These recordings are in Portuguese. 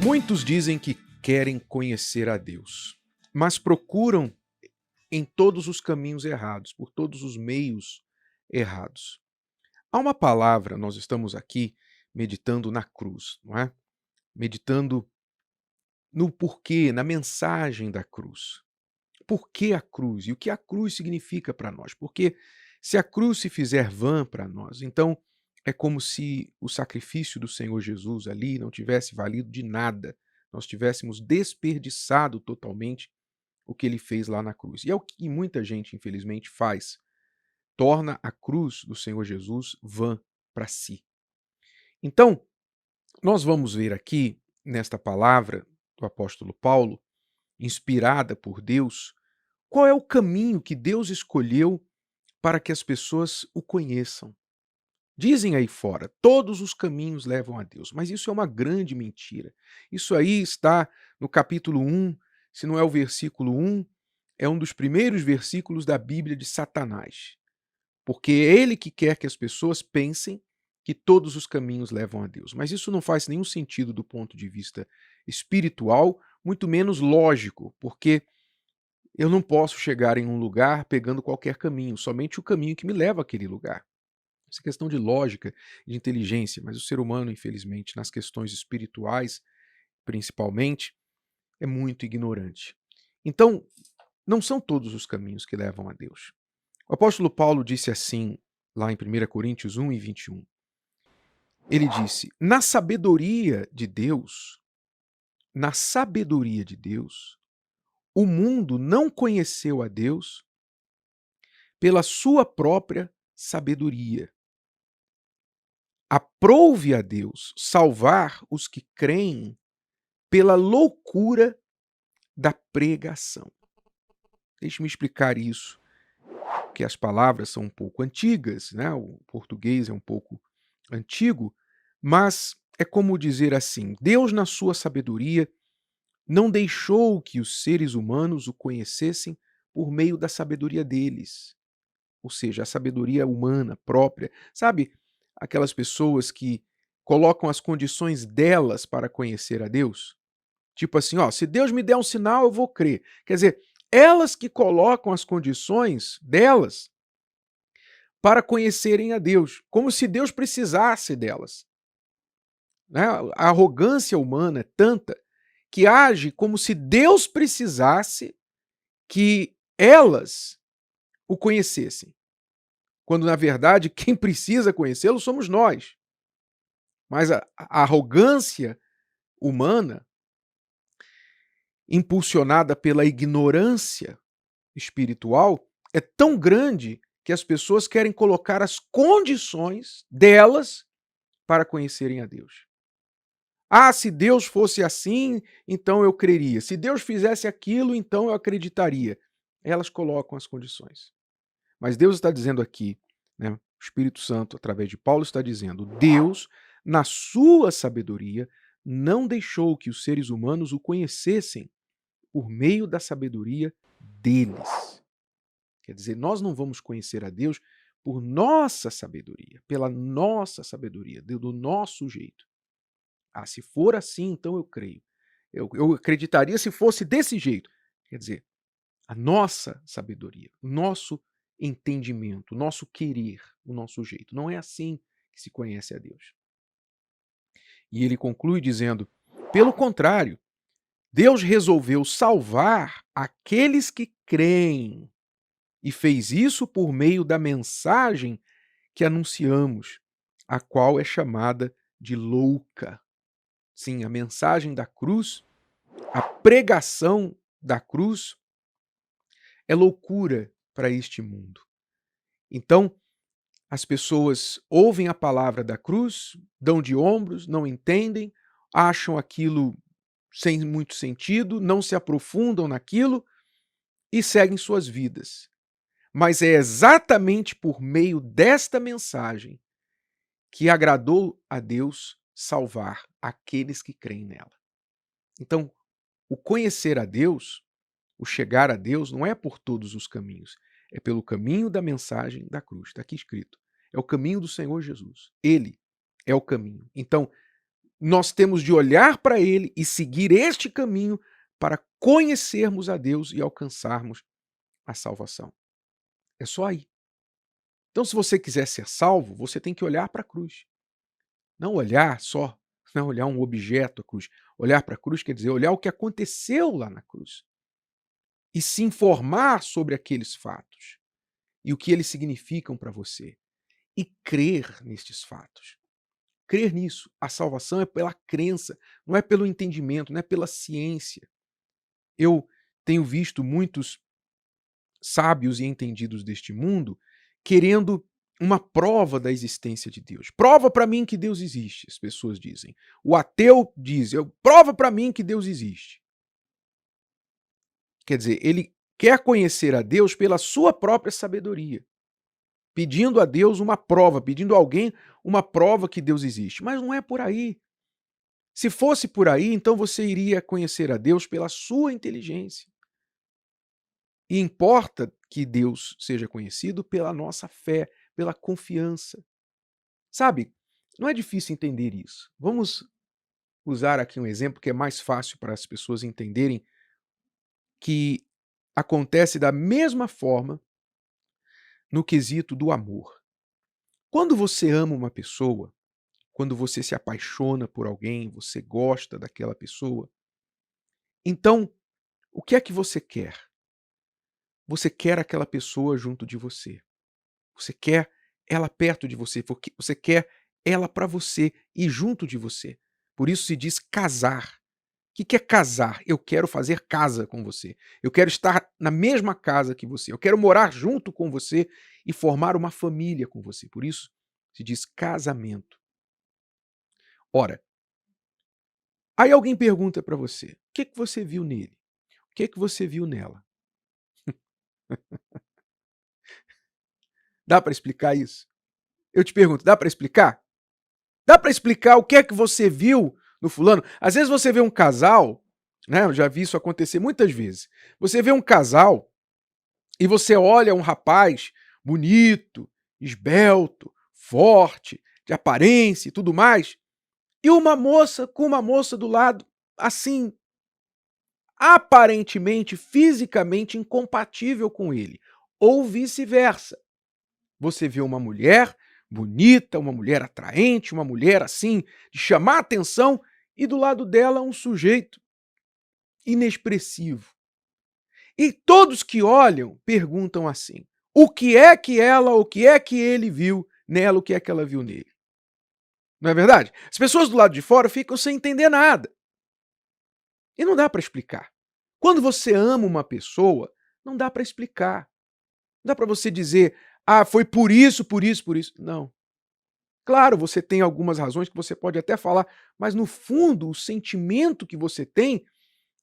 Muitos dizem que querem conhecer a Deus, mas procuram em todos os caminhos errados, por todos os meios errados. Há uma palavra, nós estamos aqui meditando na cruz, não é? Meditando no porquê, na mensagem da cruz. Por que a cruz? E o que a cruz significa para nós? Porque se a cruz se fizer vã para nós, então é como se o sacrifício do Senhor Jesus ali não tivesse valido de nada. Nós tivéssemos desperdiçado totalmente o que ele fez lá na cruz. E é o que muita gente, infelizmente, faz. Torna a cruz do Senhor Jesus vã para si. Então, nós vamos ver aqui, nesta palavra do apóstolo Paulo, inspirada por Deus, qual é o caminho que Deus escolheu para que as pessoas o conheçam. Dizem aí fora, todos os caminhos levam a Deus, mas isso é uma grande mentira. Isso aí está no capítulo 1, se não é o versículo 1, é um dos primeiros versículos da Bíblia de Satanás. Porque é ele que quer que as pessoas pensem que todos os caminhos levam a Deus. Mas isso não faz nenhum sentido do ponto de vista espiritual, muito menos lógico, porque eu não posso chegar em um lugar pegando qualquer caminho, somente o caminho que me leva àquele lugar. Essa é questão de lógica, de inteligência, mas o ser humano, infelizmente, nas questões espirituais, principalmente, é muito ignorante. Então, não são todos os caminhos que levam a Deus. O apóstolo Paulo disse assim, lá em 1 Coríntios 1 e 21. Ele disse, na sabedoria de Deus, o mundo não conheceu a Deus pela sua própria sabedoria. Aprouve a Deus salvar os que creem pela loucura da pregação. Deixe-me explicar isso, porque as palavras são um pouco antigas, né? O português é um pouco antigo, mas é como dizer assim: Deus, na sua sabedoria, não deixou que os seres humanos o conhecessem por meio da sabedoria deles, ou seja, a sabedoria humana própria. Sabe aquelas pessoas que colocam as condições delas para conhecer a Deus? Tipo assim, ó, se Deus me der um sinal, eu vou crer. Quer dizer, elas que colocam as condições delas para conhecerem a Deus, como se Deus precisasse delas. Né? A arrogância humana é tanta que age como se Deus precisasse que elas o conhecessem. Quando, na verdade, quem precisa conhecê-lo somos nós. Mas a arrogância humana, impulsionada pela ignorância espiritual, é tão grande que as pessoas querem colocar as condições delas para conhecerem a Deus. Ah, se Deus fosse assim, então eu creria. Se Deus fizesse aquilo, então eu acreditaria. Elas colocam as condições. Mas Deus está dizendo aqui, né, o Espírito Santo, através de Paulo, está dizendo: Deus, na sua sabedoria, não deixou que os seres humanos o conhecessem por meio da sabedoria deles. Quer dizer, nós não vamos conhecer a Deus por nossa sabedoria, pela nossa sabedoria, do nosso jeito. Ah, se for assim, então eu creio. Eu acreditaria se fosse desse jeito. Quer dizer, a nossa sabedoria, o nosso entendimento, o nosso querer, o nosso jeito. Não é assim que se conhece a Deus. E ele conclui dizendo: pelo contrário, Deus resolveu salvar aqueles que creem e fez isso por meio da mensagem que anunciamos, a qual é chamada de louca. Sim, a mensagem da cruz, a pregação da cruz é loucura para este mundo. Então, as pessoas ouvem a palavra da cruz, dão de ombros, não entendem, acham aquilo sem muito sentido, não se aprofundam naquilo e seguem suas vidas. Mas é exatamente por meio desta mensagem que agradou a Deus salvar aqueles que creem nela. Então, o conhecer a Deus, o chegar a Deus, não é por todos os caminhos, é pelo caminho da mensagem da cruz. Está aqui escrito. É o caminho do Senhor Jesus. Ele é o caminho. Então, nós temos de olhar para ele e seguir este caminho para conhecermos a Deus e alcançarmos a salvação. É só aí. Então, se você quiser ser salvo, você tem que olhar para a cruz. Não olhar só, não olhar um objeto, a cruz. Olhar para a cruz quer dizer olhar o que aconteceu lá na cruz e se informar sobre aqueles fatos e o que eles significam para você e crer nestes fatos. Crer nisso. A salvação é pela crença, não é pelo entendimento, não é pela ciência. Eu tenho visto muitos sábios e entendidos deste mundo querendo uma prova da existência de Deus. Prova para mim que Deus existe, as pessoas dizem. O ateu diz, prova para mim que Deus existe. Quer dizer, ele quer conhecer a Deus pela sua própria sabedoria, pedindo a Deus uma prova, pedindo a alguém uma prova que Deus existe. Mas não é por aí. Se fosse por aí, então você iria conhecer a Deus pela sua inteligência. E importa que Deus seja conhecido pela nossa fé, pela confiança. Sabe, não é difícil entender isso. Vamos usar aqui um exemplo que é mais fácil para as pessoas entenderem que acontece da mesma forma no quesito do amor. Quando você ama uma pessoa, quando você se apaixona por alguém, você gosta daquela pessoa, então o que é que você quer? Você quer aquela pessoa junto de você. Você quer ela perto de você, porque você quer ela para você e junto de você. Por isso se diz casar. O que é casar? Eu quero fazer casa com você. Eu quero estar na mesma casa que você. Eu quero morar junto com você e formar uma família com você. Por isso se diz casamento. Ora, aí alguém pergunta para você: o que você viu nele? O que você viu nela? Dá para explicar isso? Eu te pergunto, dá para explicar? Dá para explicar o que é que você viu no fulano? Às vezes você vê um casal, né? Eu já vi isso acontecer muitas vezes. Você vê um casal e você olha um rapaz bonito, esbelto, forte, de aparência e tudo mais, e uma moça com uma moça do lado, assim, aparentemente, fisicamente incompatível com ele, ou vice-versa. Você vê uma mulher bonita, uma mulher atraente, uma mulher assim, de chamar atenção, e do lado dela um sujeito inexpressivo. E todos que olham perguntam assim: o que é que ela, o que é que ele viu nela, o que é que ela viu nele? Não é verdade? As pessoas do lado de fora ficam sem entender nada. E não dá para explicar. Quando você ama uma pessoa, não dá para explicar. Não dá para você dizer, ah, foi por isso, por isso, por isso. Não. Claro, você tem algumas razões que você pode até falar, mas no fundo, o sentimento que você tem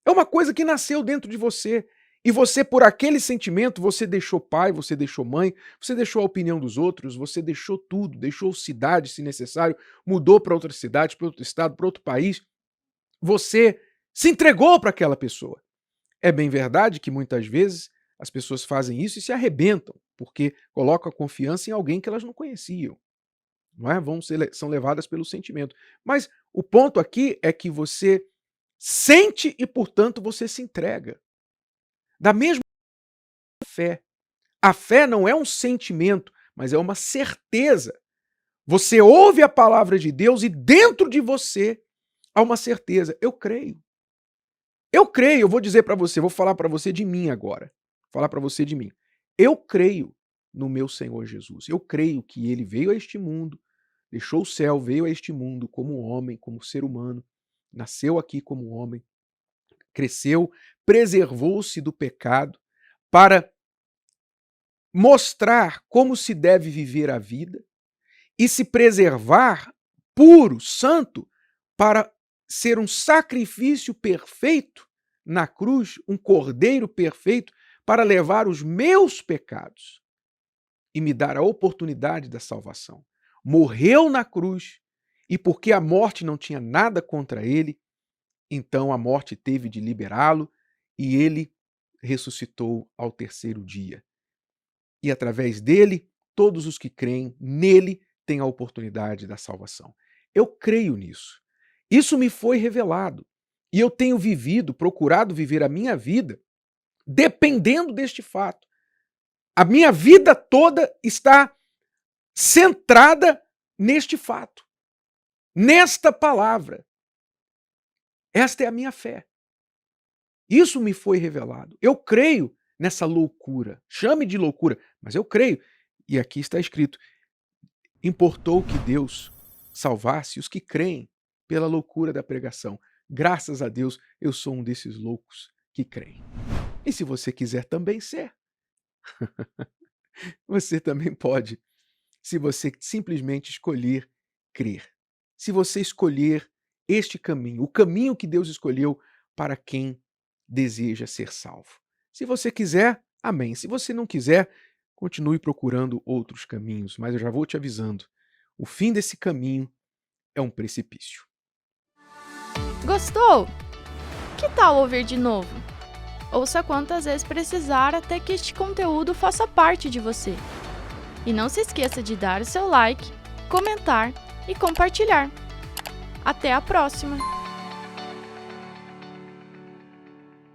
é uma coisa que nasceu dentro de você. E você, por aquele sentimento, você deixou pai, você deixou mãe, você deixou a opinião dos outros, você deixou tudo, deixou cidade, se necessário, mudou para outra cidade, para outro estado, para outro país. Você se entregou para aquela pessoa. É bem verdade que muitas vezes as pessoas fazem isso e se arrebentam, porque colocam a confiança em alguém que elas não conheciam. Não é? São levadas pelo sentimento. Mas o ponto aqui é que você sente e, portanto, você se entrega. Da mesma fé. A fé não é um sentimento, mas é uma certeza. Você ouve a palavra de Deus e dentro de você há uma certeza. Eu creio. Eu creio, eu vou dizer para você, vou falar para você de mim agora. Falar para você de mim. Eu creio no meu Senhor Jesus. Eu creio que ele veio a este mundo, deixou o céu, veio a este mundo como homem, como ser humano, nasceu aqui como homem, cresceu, preservou-se do pecado para mostrar como se deve viver a vida e se preservar puro, santo, para ser um sacrifício perfeito na cruz, um cordeiro perfeito para levar os meus pecados e me dar a oportunidade da salvação. Morreu na cruz e porque a morte não tinha nada contra ele, então a morte teve de liberá-lo e ele ressuscitou ao terceiro dia. E através dele, todos os que creem nele têm a oportunidade da salvação. Eu creio nisso. Isso me foi revelado. E eu tenho procurado viver a minha vida dependendo deste fato. A minha vida toda está centrada neste fato, nesta palavra. Esta é a minha fé. Isso me foi revelado. Eu creio nessa loucura. Chame de loucura, mas eu creio. E aqui está escrito: importou que Deus salvasse os que creem pela loucura da pregação. Graças a Deus, eu sou um desses loucos que creem. E se você quiser também ser, você também pode, se você simplesmente escolher crer. Se você escolher este caminho, o caminho que Deus escolheu para quem deseja ser salvo. Se você quiser, amém. Se você não quiser, continue procurando outros caminhos, mas eu já vou te avisando. O fim desse caminho é um precipício. Gostou? Que tal ouvir de novo? Ouça quantas vezes precisar até que este conteúdo faça parte de você. E não se esqueça de dar o seu like, comentar e compartilhar. Até a próxima!